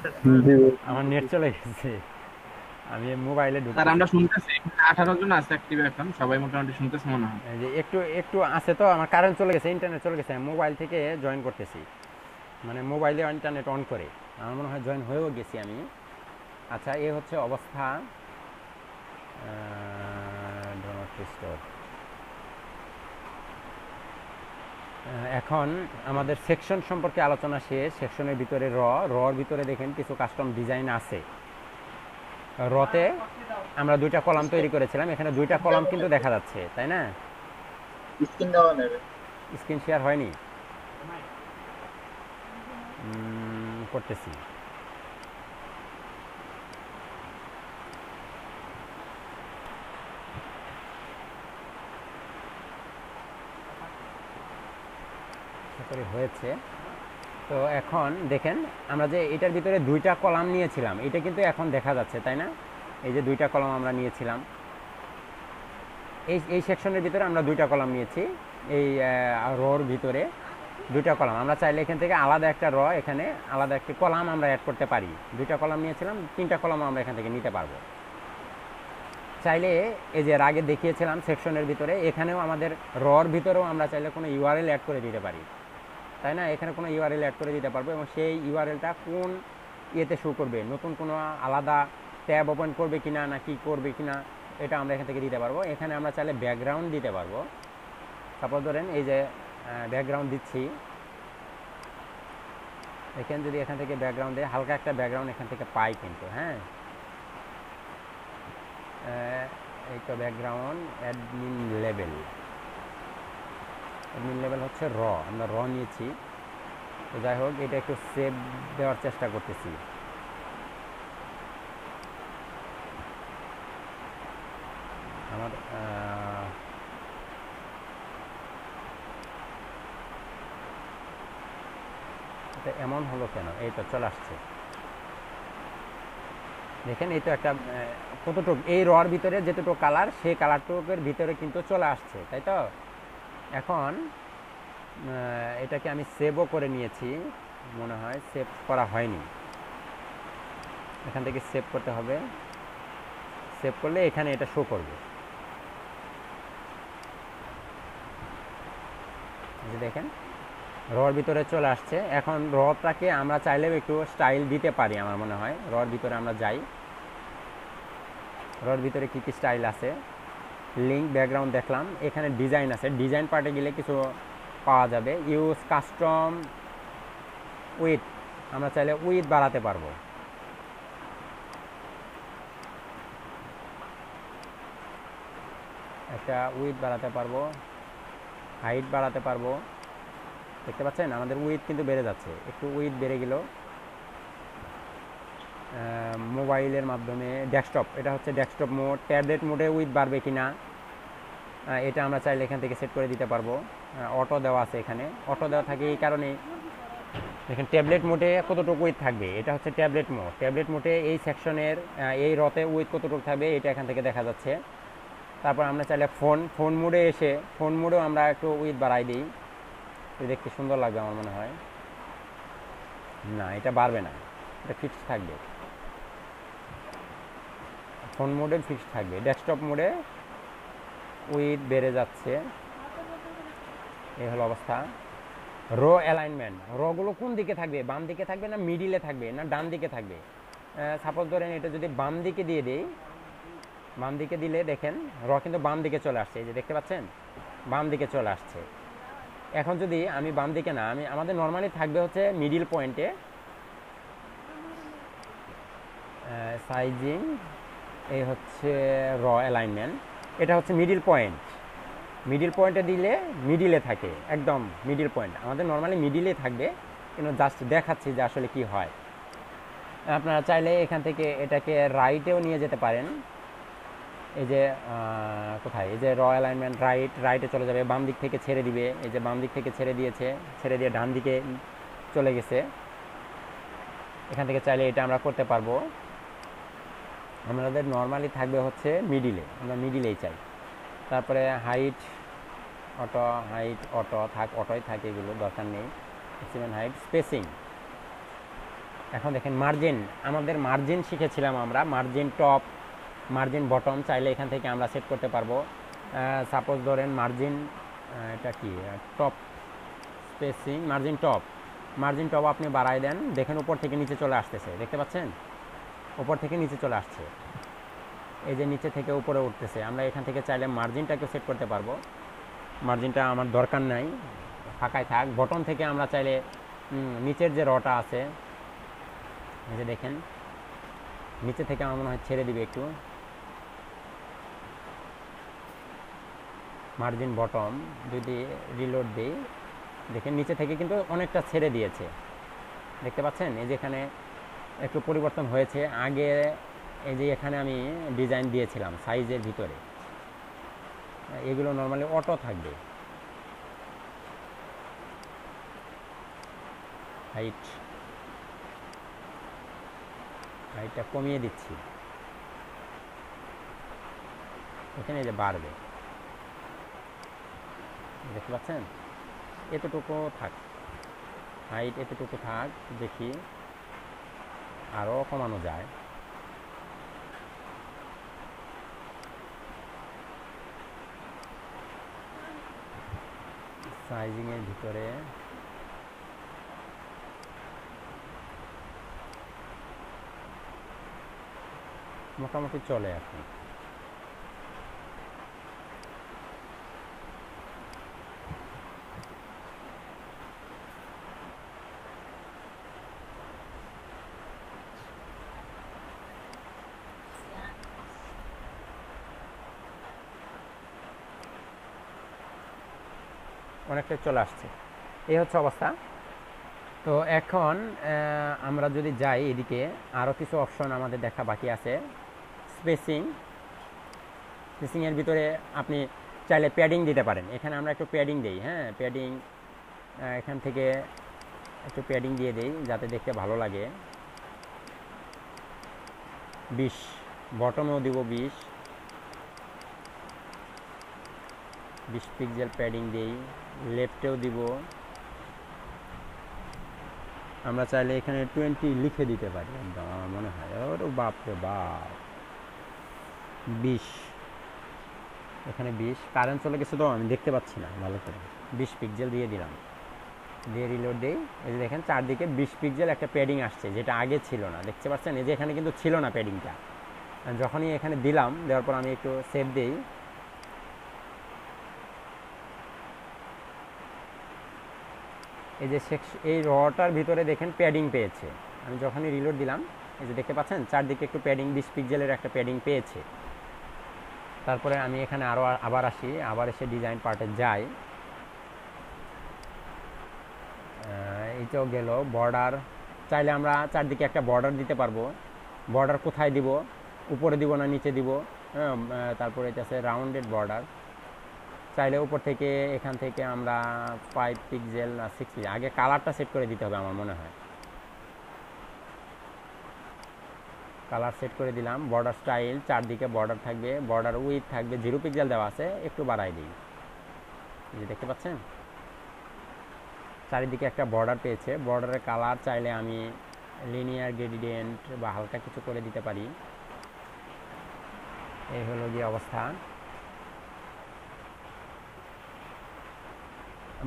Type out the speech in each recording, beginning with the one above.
জি আমার নেট চলে গেছে, আমি মোবাইলে স্যার, ঢুকতেছি। আমরা শুনতেছি 18 জন আছে অ্যাক্টিভ এখন, সবাই মোটামুটি শুনতেছে মনে হয়। এই যে একটু একটু আছে তো, আমার কারেন্ট চলে গেছে, ইন্টারনেট চলে গেছে, আমি মোবাইল থেকে জয়েন করতেছি, মানে মোবাইলে ইন্টারনেট অন করে। আমার মনে হয় জয়েন হয়েও গেছি আমি। আচ্ছা, এ হচ্ছে অবস্থা। Don't restore. এখন আমাদের সেকশন সম্পর্কে আলোচনা শেষ। সেকশনের ভিতরে রর ভিতরে দেখেন কিছু কাস্টম ডিজাইন আছে। রতে আমরা দুইটা কলাম তৈরি করেছিলাম, এখানে দুইটা কলাম কিন্তু দেখা যাচ্ছে, তাই না? স্ক্রিন দেওয়া নেবে। স্ক্রিন শেয়ার হয়নি, করতেছি। আশা করি হয়েছে। তো এখন দেখেন, আমরা যে এটার ভিতরে দুইটা কলাম নিয়েছিলাম, এটা কিন্তু এখন দেখা যাচ্ছে, তাই না? এই যে দুইটা কলাম আমরা নিয়েছিলাম, এই এই সেকশনের ভিতরে আমরা দুইটা কলাম নিয়েছি। এই রোর ভিতরে দুইটা কলাম, আমরা চাইলে এখান থেকে আলাদা একটা এখানে আলাদা একটি কলাম আমরা অ্যাড করতে পারি। দুইটা কলাম নিয়েছিলাম, তিনটা কলাম আমরা এখান থেকে নিতে পারবো চাইলে। এই যে এর আগে দেখিয়েছিলাম সেকশনের ভিতরে, এখানেও আমাদের ভিতরেও আমরা চাইলে কোনো ইউআরএল অ্যাড করে দিতে পারি, তাই না? এখানে কোনো ইউআরএল অ্যাড করে দিতে পারবো, এবং সেই ইউআরএলটা কোন ইয়েতে শো করবে, নতুন কোনো আলাদা ট্যাব ওপেন করবে কিনা না কি করবে কিনা, এটা আমরা এখান থেকে দিতে পারবো। এখানে আমরা চাইলে ব্যাকগ্রাউন্ড দিতে পারবো। সাপোজ ধরেন এই যে ব্যাকগ্রাউন্ড দিচ্ছি, এখানে যদি এখান থেকে ব্যাকগ্রাউন্ড দিয়ে হালকা একটা ব্যাকগ্রাউন্ড এখান থেকে পাই কিন্তু, হ্যাঁ। এই তো background admin level, admin level হচ্ছে আমরা নিয়েছি। তো যাই হোক, এটা একটু সেভ দেওয়ার চেষ্টা করতেছি। আমার এটা এমন হলো কেন? এই তো চলে আসছে, দেখেন। এই তো একটা কতটুক এই ভিতরে যেতটুকু কালার, সেই কালারটুকের ভিতরে কিন্তু চলে আসছে, তাই তো? এখন এটাকে আমি সেভও করে নিয়েছি, মনে হয় সেভ করা হয়নি। এখান থেকে সেভ করতে হবে, সেভ করলে এখানে এটা শো করবে। দেখেন, ভিতরে চলে আসছে। এখন রটাকে আমরা চাইলেও একটু স্টাইল দিতে পারি, আমার মনে হয়। ভিতরে আমরা যাই, ভিতরে কী কী স্টাইল আছে। লিঙ্ক ব্যাকগ্রাউন্ড দেখলাম, এখানে ডিজাইন আছে, ডিজাইন পার্টে গেলে কিছু পাওয়া যাবে। ইউজ কাস্টম উইথ, আমরা চাইলে উইথ বাড়াতে পারবো, একটা উইথ বাড়াতে পারবো, হাইট বাড়াতে পারবো। দেখতে পাচ্ছেন আমাদের উইথ কিন্তু বেড়ে যাচ্ছে, একটু উইথ বেড়ে গেল। মোবাইলের মাধ্যমে ডেস্কটপ, এটা হচ্ছে ডেস্কটপ মোড। ট্যাবলেট মোডে উইথ বাড়বে কিনা এটা আমরা চাইলে এখান থেকে সেট করে দিতে পারবো। অটো দেওয়া আছে, এখানে অটো দেওয়া থাকে এই কারণে। দেখেন ট্যাবলেট মোডে কতটুকু উইথ থাকবে, এটা হচ্ছে ট্যাবলেট মোড। ট্যাবলেট মোডে এই সেকশনের এই উইথ কতটুকু থাকবে এটা এখান থেকে দেখা যাচ্ছে। তারপর আমরা চাইলে ফোন মোডে এসে ফোন মোডেও আমরা একটু উইথ বাড়াই দিই, দেখতে সুন্দর লাগবে আমার মনে হয়। না, এটা বাড়বে না, এটা ফিক্সড থাকবে। ফোন মোডে ফিক্সড থাকবে, ডেস্কটপ মোডে উইথ বেড়ে যাচ্ছে। এই হলো অবস্থা। অ্যালাইনমেন্ট, গুলো কোন দিকে থাকবে? বাম দিকে থাকবে না মিডিলে থাকবে না ডান দিকে থাকবে? সাপোজ ধরেন এটা যদি বাম দিকে দিয়ে দেই, বাম দিকে দিলে দেখেন কিন্তু বাম দিকে চলে আসছে, এই যে দেখতে পাচ্ছেন বাম দিকে চলে আসছে। এখন যদি আমি বাম দিকে না, আমাদের নর্মালি থাকবে হচ্ছে মিডিল পয়েন্টে। সাইজিং, এই হচ্ছে অ্যালাইনমেন্ট, এটা হচ্ছে মিডিল পয়েন্ট। মিডিল পয়েন্টে দিলে মিডিলে থাকে, একদম মিডিল পয়েন্ট আমাদের নর্মালি মিডিলে থাকবে, কিন্তু জাস্ট দেখাচ্ছি যে আসলে কি হয়। আপনারা চাইলে এখান থেকে এটাকে রাইটেও নিয়ে যেতে পারেন। এই যে কোথায়, এই যে অ্যালাইনমেন্ট রাইটে চলে যাবে, বাম দিক থেকে ছেড়ে দিবে। এই যে বাম দিক থেকে ছেড়ে দিয়েছে, ছেড়ে দিয়ে ডান দিকে চলে গেছে। এখান থেকে চাইলে এটা আমরা করতে পারবো। আমাদের নর্মালি থাকবে হচ্ছে মিডিলে, আমরা মিডিলেই চাই। তারপরে হাইট অটোই থাকে, এগুলো দরকার নেই। ম্যাক্সিমাম হাইট, স্পেসিং, এখন দেখেন মার্জিন, আমাদের মার্জিন শিখেছিলাম আমরা, মার্জিন টপ, মার্জিন বটম চাইলে এখান থেকে আমরা সেট করতে পারবো। সাপোজ ধরেন মার্জিন, এটা কি top spacing, margin top, margin top আপনি বাড়াই দেন, দেখেন উপর থেকে নিচে চলে আসতেছে, দেখতে পাচ্ছেন উপর থেকে নিচে চলে আসছে, এই যে নিচে থেকে উপরে উঠতেছে। আমরা এখান থেকে চাইলে মার্জিনটাকে সেট করতে পারবো, মার্জিনটা আমার দরকার নাই, ফাঁকায় থাক। বটন থেকে আমরা চাইলে নিচের যে রটা আছে, এই যে দেখেন নিচে থেকে আমার মনে হয় ছেড়ে দিবে একটু, মার্জিন বটম যদি রিলোড দিই, দেখেন নিচে থেকে কিন্তু অনেকটা ছেড়ে দিয়েছে, দেখতে পাচ্ছেন। এই যে এখানে একটু পরিবর্তন হয়েছে, আগে এই যে এখানে আমি ডিজাইন দিয়েছিলাম সাইজের ভিতরে, এগুলো নর্মালি অটো থাকবে। হাইটটা কমিয়ে দিচ্ছি, এখানে এই যে বাড়বে, দেখতে পাচ্ছেন। এতটুকু থাক, হাইট এতটুকু থাক, দেখি আরও কমানো যায়। সাইজিংয়ের ভিতরে মোটামুটি চলে এখন। অনেকটা চলে আসছে, এই হচ্ছে অবস্থা। তো এখন আমরা যদি যাই এদিকে, আরও কিছু অপশন আমাদের দেখা বাকি আছে। স্পেসিং, স্পেসিংয়ের ভিতরে আপনি চাইলে প্যাডিং দিতে পারেন, এখানে আমরা একটু প্যাডিং দিই, হ্যাঁ প্যাডিং এখান থেকে একটু প্যাডিং দিয়ে দিই যাতে দেখতে ভালো লাগে। 20, বটমেও দিব 20 পিক্সেল প্যাডিং দিই, লেফটেও দিব। আমরা চাইলে এখানে 20 লিখে দিতে পারি, আমার মনে হয়। ওরে বাপরে বাপ, 20, এখানে 20, কারেন্ট চলে গেছে তো আমি দেখতে পাচ্ছি না ভালো করে। 20 পিক্সেল দিয়ে দিলাম, দিয়ে রিলোড দিই। এই যে দেখেন চারদিকে 20 পিক্সেল একটা প্যাডিং আসছে, যেটা আগে ছিল না, দেখতে পাচ্ছেন। এই যে এখানে কিন্তু ছিল না প্যাডিংটা, যখনই এখানে দিলাম, দেওয়ার পর আমি একটু সেভ দিই, এই যে এই রটার ভিতরে দেখেন প্যাডিং পেয়েছে। আমি যখনই রিলোড দিলাম, এই যে দেখতে পাচ্ছেন চারদিকে একটু প্যাডিং, 20 পিক্সেলের একটা প্যাডিং পেয়েছে। তারপরে আমি এখানে আবার আসি, আবার এসে ডিজাইন পার্টে যাই। এইটাও গেল। বর্ডার চাইলে আমরা চারদিকে একটা বর্ডার দিতে পারবো। বর্ডার কোথায় দিব, উপরে দিব না নিচে দিব, হ্যাঁ। তারপরে এটা আছে রাউন্ডেড বর্ডার, চাইলে উপর থেকে এখান থেকে আমরা 5 পিক্সেল না 6 পিক্সেল, আগে কালারটা সেট করে দিতে হবে আমার মনে হয়। কালার সেট করে দিলাম। বর্ডার স্টাইল, চারদিকে বর্ডার থাকবে, বর্ডার উইথ থাকবে 0 পিক্সেল দেওয়া আছে, একটু বাড়াই দিই, এই যে দেখতে পাচ্ছেন চারিদিকে একটা বর্ডার পেয়েছে। বর্ডারের কালার চাইলে আমি লিনিয়ার গ্রেডিয়েন্ট বা হালকা কিছু করে দিতে পারি। এই হলো গিয়ে অবস্থা।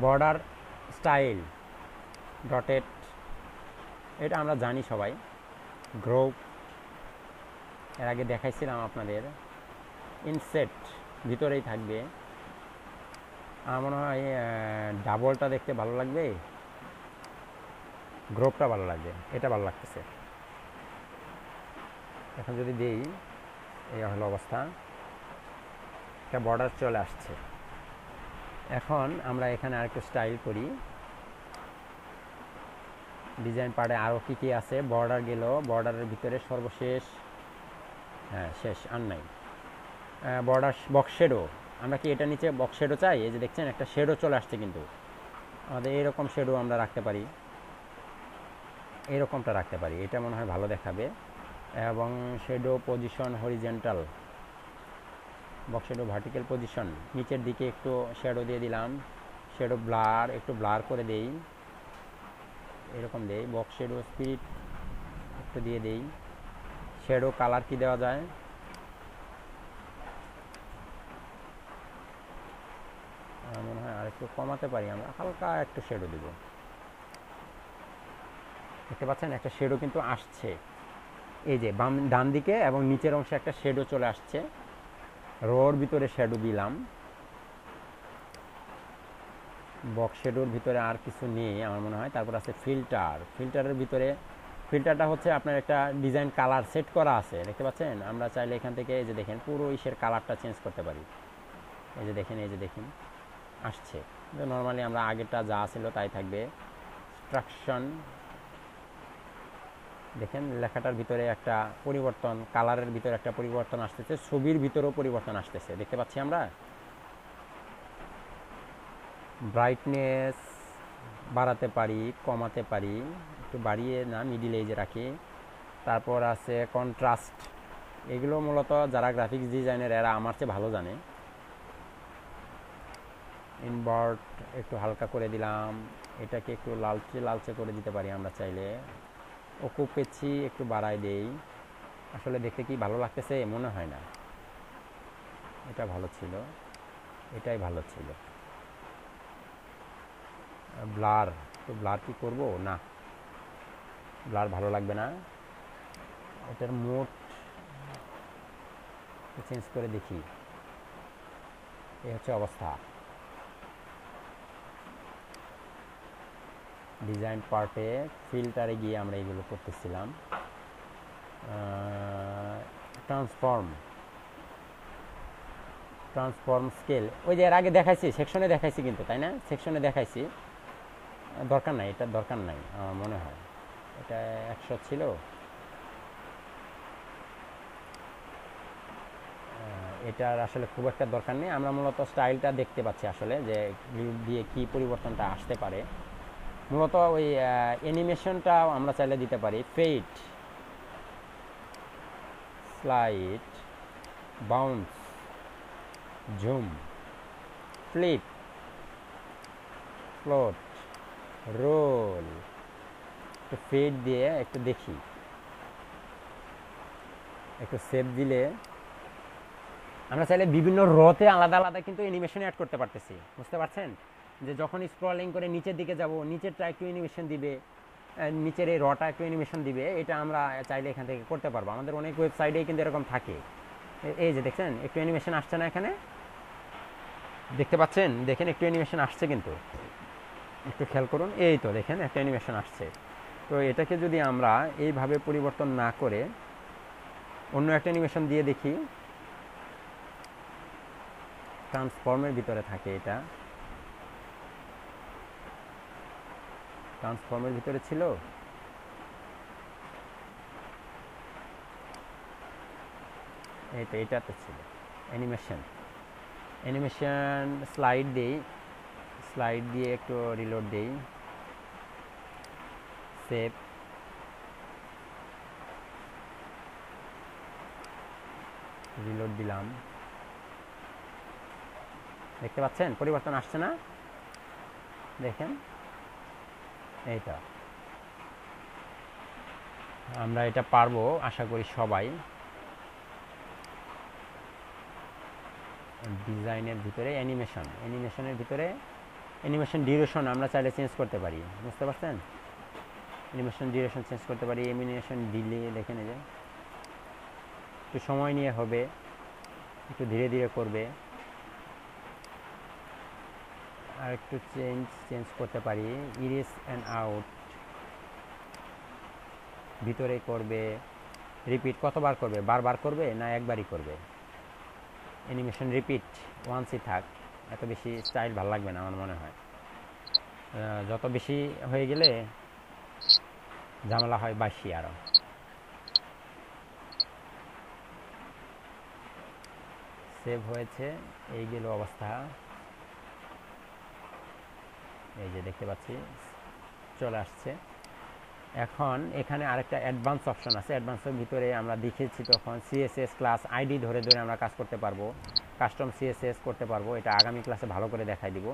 বর্ডার স্টাইল ডটেড, এটা আমরা জানি সবাই। গ্রুপ এর আগে দেখাইছিলাম আপনাদের। ইনসেট ভিতরেই থাকবে, আমার মনে হয় ডাবলটা দেখতে ভালো লাগবে, গ্রুপটা ভালো লাগবে, এটা ভালো লাগতেছে। এখন যদি দিই, এই হলো অবস্থা, একটা বর্ডার চলে আসছে। এখন আমরা এখানে আরেকটু স্টাইল করি। ডিজাইন পার্টে আরও কী কী আছে, বর্ডার গেল, বর্ডারের ভিতরে সর্বশেষ, হ্যাঁ শেষ আর নাই, বর্ডার বক্স শেডো। আমরা কি এটা নিচে বক্স শেডো চাই? এই যে দেখছেন একটা শেডো চলে আসছে, কিন্তু আমাদের এরকম শেডো আমরা রাখতে পারি, এরকমটা রাখতে পারি, এটা মনে হয় ভালো দেখাবে। এবং shadow position horizontal, box shadow vertical position, নিচের দিকে একটু শেডো দিয়ে দিলাম। শেডো ব্লার, একটু ব্লার করে দেই, এরকম দেই। বক্স শেডো স্পিরিট একটু দিয়ে দেই। শ্যাডো কালার কি দেওয়া যায়? মনে হয় আর একটু কমাতে পারি আমরা, হালকা একটু শ্যাডো দিব। দেখতে পাচ্ছেন একটা শ্যাডো কিন্তু আসছে, এই যে বাম ডান দিকে এবং নিচের অংশে একটা শ্যাডো চলে আসছে। রোর ভিতরে শ্যাডো দিলাম, বক্স শ্যাডোর ভিতরে আর কিছু নেই আমার মনে হয়। তারপর আছে ফিল্টার। ফিল্টারের ভিতরে, ফিল্টারটা হচ্ছে আপনার একটা ডিজাইন কালার সেট করা আছে, দেখতে পাচ্ছেন। আমরা চাইলে এখান থেকে এই যে দেখেন পুরো ইসের কালারটা চেঞ্জ করতে পারি। এই যে দেখেন, এই যে দেখেন আসছে। নর্মালি আমরা আগেরটা যা ছিল তাই থাকবে। স্ট্রাকশন দেখেন, লেখাটার ভিতরে একটা পরিবর্তন, কালারের ভিতরে একটা পরিবর্তন আসতেছে, ছবির ভিতরেও পরিবর্তন আসতেছে, দেখতে পাচ্ছি আমরা। ব্রাইটনেস বাড়াতে পারি, কমাতে পারি, একটু বাড়িয়ে না মিডিল এজে রাখি। তারপর আছে কন্ট্রাস্ট, এগুলো মূলত যারা গ্রাফিক্স ডিজাইনের এরা আমার চেয়ে ভালো জানে। ইনভার্ট একটু হালকা করে দিলাম, এটাকে একটু লালচে লালচে করে দিতে পারি আমরা চাইলে। ওকুপেছি একটু বাড়াই দেই, আসলে দেখতে কি ভালো লাগতেছে মনে হয় না। এটা ভালো ছিল, এটাই ভালো ছিল। ব্লার, তো ব্লার কি করব? না, ব্লার ভালো লাগবে না। এটার মোড চেঞ্জ করে দেখি। এই হচ্ছে অবস্থা। ডিজাইন পার্টে ফিল্টারে গিয়ে আমরা এগুলো করতেছিলাম। ট্রান্সফর্ম স্কেল, ওই যে এর আগে দেখাইছি, সেকশনে দেখাইছি কিন্তু, তাই না? সেকশনে দেখাইছি, দরকার নাই, এটা দরকার নাই আমার মনে হয়। এটা 100 ছিল, এটার আসলে খুব একটা দরকার নেই। আমরা মূলত স্টাইলটা দেখতে পাচ্ছি আসলে, যে গ্রিড দিয়ে কি পরিবর্তনটা আসতে পারে। মূলত ওই অ্যানিমেশনটা আমরা চাইলে দিতে পারি। Fade, slide, bounce, zoom, flip, float, roll. একটু ফেড দিয়ে একটু দেখি, একটু সেভ দিলে আমরা চাইলে বিভিন্ন রতে আলাদা আলাদা কিন্তু অ্যানিমেশন অ্যাড করতে পারতেছি, বুঝতে পারছেন? যে যখন স্ক্রলিং করে নিচের দিকে যাব, নিচেরটা একটু অ্যানিমেশন দিবে, নিচের এই রটা একটু অ্যানিমেশন দিবে, এটা আমরা চাইলে এখান থেকে করতে পারবো। আমাদের অনেক ওয়েবসাইটেই কিন্তু এরকম থাকে। এই যে দেখছেন একটু অ্যানিমেশন আসছে না এখানে, দেখতে পাচ্ছেন? দেখেন একটু অ্যানিমেশন আসছে কিন্তু, একটু খেয়াল করুন, এই তো দেখেন একটা অ্যানিমেশন আসছে। তো এটাকে যদি আমরা এইভাবে পরিবর্তন না করে অন্য একটা অ্যানিমেশন দিয়ে দেখি, ট্রান্সফর্মের ভিতরে থাকে, এটা ট্রান্সফর্মের ভিতরে ছিল। এই তো এটাতে ছিল অ্যানিমেশন স্লাইড দেই, স্লাইড দিয়ে একটু রিলোড দেই, সেভ, রিলোড দিলাম। দেখতে পাচ্ছেন পরিবর্তন আসছে না? দেখেন এইটা, আমরা এটা পারবো আশা করি সবাই। ডিজাইনের ভিতরে অ্যানিমেশনের ভিতরে অ্যানিমেশন ডিউরেশন আমরা চাইলে চেঞ্জ করতে পারি, বুঝতে পারছেন? অ্যানিমেশন ডিউরেশন চেঞ্জ করতে পারি। অ্যানিমেশন ডিলে দেখেন, এই যে একটু সময় নিয়ে হবে, একটু ধীরে ধীরে করবে। আর একটু চেঞ্জ করতে পারি। ইরেজ অ্যান্ড আউট ভিতরে করবে, রিপিট কতবার করবে, বারবার করবে না একবারই করবে? অ্যানিমেশন রিপিট ওয়ান্সই থাক, এত বেশি স্টাইল ভালো লাগবে না আমার মনে হয়। যত বেশি হয়ে গেলে ঝামেলা হয় বাসি আরও। সেভ হয়েছে, এই গেল অবস্থা। এই যে দেখতে পাচ্ছি চলে আসছে। এখন এখানে আরেকটা অ্যাডভান্স অপশন আছে। অ্যাডভান্সের ভিতরে আমরা দেখেছি তখন সিএসএস ক্লাস আইডি ধরে ধরে আমরা কাজ করতে পারবো, কাস্টম সিএসএস করতে পারবো। এটা আগামী ক্লাসে ভালো করে দেখাই দিব।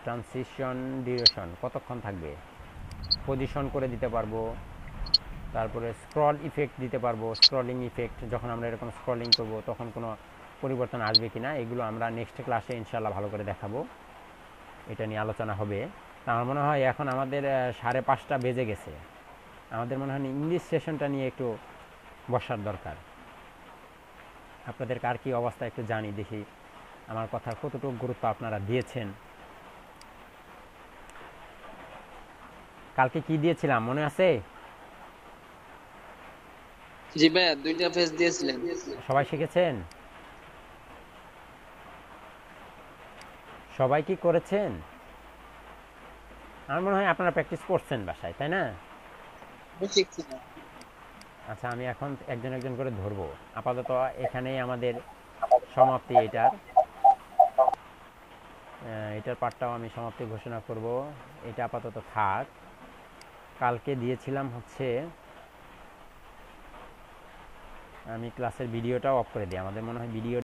ট্রানজিশন ডিউরেশন কতক্ষণ থাকবে, পজিশন করে দিতে পারবো, তারপরে স্ক্রল ইফেক্ট দিতে পারবো, স্ক্রলিং ইফেক্ট যখন আমরা এরকম স্ক্রলিং করব তখন কোনো পরিবর্তন আসবে কিনা এগুলো আমরা নেক্সট ক্লাসে ইনশাআল্লাহ ভালো করে দেখাবো, এটা নিয়ে আলোচনা হবে। আমার মনে হয় এখন আমাদের 5:30 বেজে গেছে, আমাদের মনে হয় ইংলিশ সেশনটা নিয়ে একটু বসার দরকার। আপনাদের কার কী অবস্থা একটু জানি, দেখি আমার কথার কতটুকু গুরুত্ব আপনারা দিয়েছেন। কালকে কি দিয়েছিলাম মনে আছে? জি ভাইয়া, 2টা পেজ দিয়েছিলেন। সবাই শিখেছেন? সবাই কি করেছেন? আমার মনে হয় আপনারা প্র্যাকটিস করছেন বাসায়, তাই না? আমি শিখছি না। আচ্ছা, আমি এখন একজন একজন করে ধরবো। আপাতত এখানেই আমাদের সমাপ্তি। এটার পার্টটাও আমি সমাপ্তি ঘোষণা করব। এটা আপাতত থাক। কালকে দিয়েছিলাম হচ্ছে, আমি ক্লাসের ভিডিওটাও অফ করে দিই, আমাদের মনে হয় ভিডিও